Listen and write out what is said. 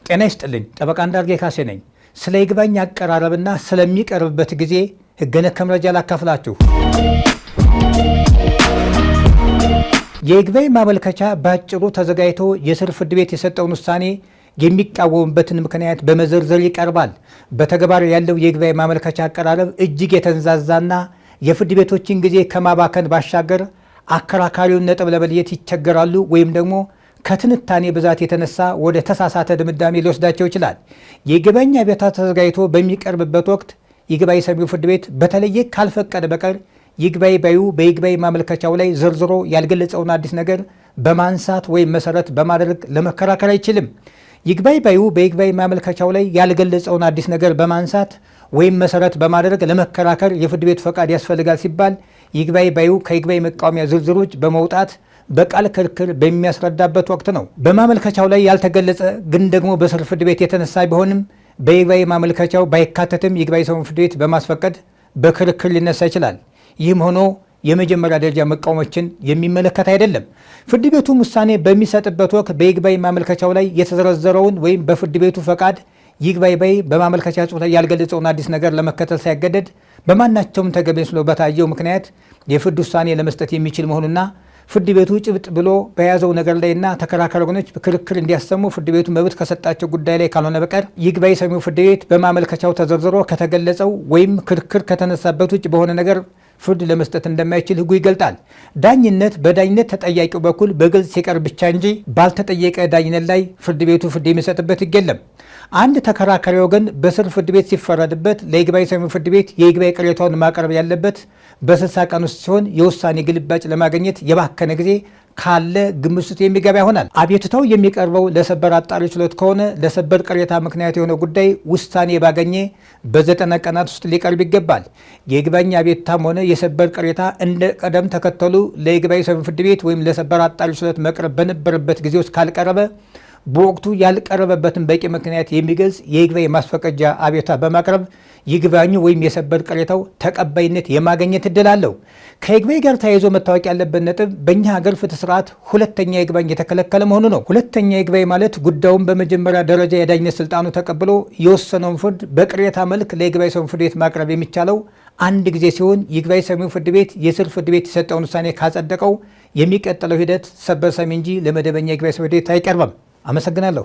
ጤና ይስጥልኝ። ጠበቃ እንዳርጌ ካሴ ነኝ። ስለ ይግባኝ አቀራረብና ስለሚቀርብበት ጊዜ ሕገ ነክ መረጃ ላካፍላችሁ። የይግባኝ ማመልከቻ ባጭሩ ተዘጋጅቶ የስር ፍርድ ቤት የሰጠውን ውሳኔ የሚቃወምበትን ምክንያት በመዘርዘር ይቀርባል። በተግባር ያለው የይግባኝ ማመልከቻ አቀራረብ እጅግ የተንዛዛና የፍርድ ቤቶችን ጊዜ ከማባከን ባሻገር አከራካሪውን ነጥብ ለመለየት ይቸገራሉ ወይም ደግሞ ከትንታኔ ብዛት የተነሳ ወደ ተሳሳተ ድምዳሜ ሊወስዳቸው ይችላል። የይግባኝ አቤቱታ ተዘጋጅቶ በሚቀርብበት ወቅት ይግባኝ ሰሚው ፍርድ ቤት በተለየ ካልፈቀደ በቀር ይግባኝ ባዩ በይግባኝ ማመልከቻው ላይ ዘርዝሮ ያልገለጸውን አዲስ ነገር በማንሳት ወይም መሰረት በማድረግ ለመከራከር አይችልም። ይግባኝ ባዩ በይግባኝ ማመልከቻው ላይ ያልገለጸውን አዲስ ነገር በማንሳት ወይም መሰረት በማድረግ ለመከራከር የፍርድ ቤቱ ፈቃድ ያስፈልጋል ሲባል ይግባኝ ባዩ ከይግባኝ መቃወሚያ ዝርዝሮች በመውጣት በቃል ክርክር በሚያስረዳበት ወቅት ነው። በማመልከቻው ላይ ያልተገለጸ ግን ደግሞ በስር ፍርድ ቤት የተነሳ ቢሆንም በይግባኝ ማመልከቻው ባይካተትም ይግባኝ ሰሚው ፍርድ ቤት በማስፈቀድ በክርክር ሊነሳ ይችላል። ይህም ሆኖ የመጀመሪያ ደረጃ መቃወሞችን የሚመለከት አይደለም። ፍርድ ቤቱም ውሳኔ በሚሰጥበት ወቅት በይግባኝ ማመልከቻው ላይ የተዘረዘረውን ወይም በፍርድ ቤቱ ፈቃድ ይግባኝ ባይ በማመልከቻ ጽሑፍ ላይ ያልገለጸውን አዲስ ነገር ለመከተል ሳይገደድ በማናቸውም ተገቢ መስሎ በታየው ምክንያት የፍርድ ውሳኔ ለመስጠት የሚችል መሆኑና ፍርድ ቤቱ ጭብጥ ብሎ በያዘው ነገር ላይና ተከራካሪ ወገኖች ክርክር እንዲያሰሙ ፍርድ ቤቱ መብት ከሰጣቸው ጉዳይ ላይ ካልሆነ በቀር ይግባኝ ሰሚው ፍርድ ቤት በማመልከቻው ተዘርዝሮ ከተገለጸው ወይም ክርክር ከተነሳበት ውጭ በሆነ ነገር ፍርድ ለመስጠት እንደማይችል ሕጉ ይገልጣል። ዳኝነት በዳኝነት ተጠያቂው በኩል በግልጽ ሲቀርብ ብቻ እንጂ ባልተጠየቀ ዳኝነት ላይ ፍርድ ቤቱ ፍርድ የሚሰጥበት ሕግ የለም። አንድ ተከራካሪ ወገን በስር ፍርድ ቤት ሲፈረድበት ለይግባኝ ሰሚው ፍርድ ቤት የይግባኝ ቅሬታውን ማቅረብ ያለበት በ60 ቀን ውስጥ ሲሆን የውሳኔ ግልባጭ ለማግኘት የባከነ ጊዜ ካለ ግምት ውስጥ የሚገባ ይሆናል። አቤቱታው የሚቀርበው ለሰበር አጣሪ ችሎት ከሆነ ለሰበር ቅሬታ ምክንያት የሆነ ጉዳይ ውሳኔ ባገኘ በ90 ቀናት ውስጥ ሊቀርብ ይገባል። የይግባኝ አቤቱታም ሆነ የሰበር ቅሬታ እንደ ቀደም ተከተሉ ለይግባኝ ሰሚው ፍርድ ቤት ወይም ለሰበር አጣሪ ችሎት መቅረብ በነበረበት ጊዜ ውስጥ ካልቀረበ በወቅቱ ያልቀረበበትን በቂ ምክንያት የሚገልጽ የይግባኝ ማስፈቀጃ አቤቱታ በማቅረብ ይግባኙ ወይም የሰበር ቅሬታው ተቀባይነት የማግኘት እድል አለው። ከይግባኝ ጋር ተያይዞ መታወቅ ያለበት ነጥብ በእኛ ሀገር ፍትህ ስርዓት ሁለተኛ ይግባኝ የተከለከለ መሆኑ ነው። ሁለተኛ ይግባኝ ማለት ጉዳዩን በመጀመሪያ ደረጃ የዳኝነት ስልጣኑ ተቀብሎ የወሰነውን ፍርድ በቅሬታ መልክ ለይግባኝ ሰሚው ፍርድ ቤት ማቅረብ የሚቻለው አንድ ጊዜ ሲሆን ይግባኝ ሰሚው ፍርድ ቤት የስር ፍርድ ቤት የሰጠውን ውሳኔ ካጸደቀው የሚቀጥለው ሂደት ሰበር ሰሚ እንጂ ለመደበኛ ይግባኝ ፍርድ ቤት አይቀርብም። አመሰግናለሁ።